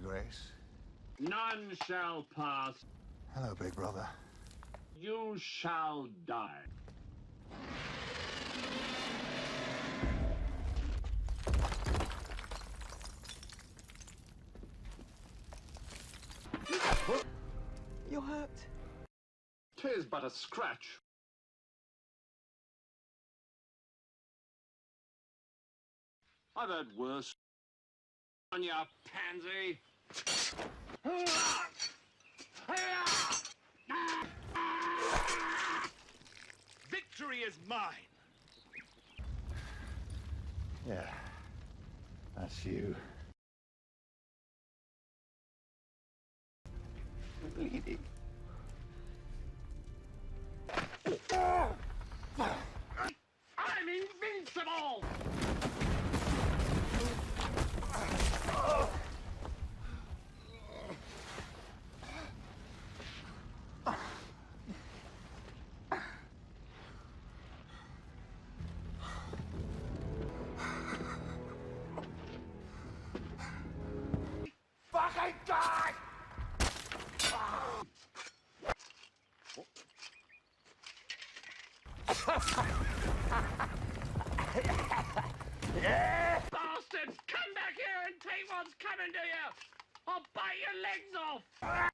Grace. None shall pass. Hello, big brother. You shall die. You're hurt. 'Tis but a scratch. I've had worse. On ya, pansy. Victory is mine. Yeah, that's you. You're bleeding. I'm invincible! Fucking die! Bastards! Come back here and take what's coming to you! I'll bite your legs off!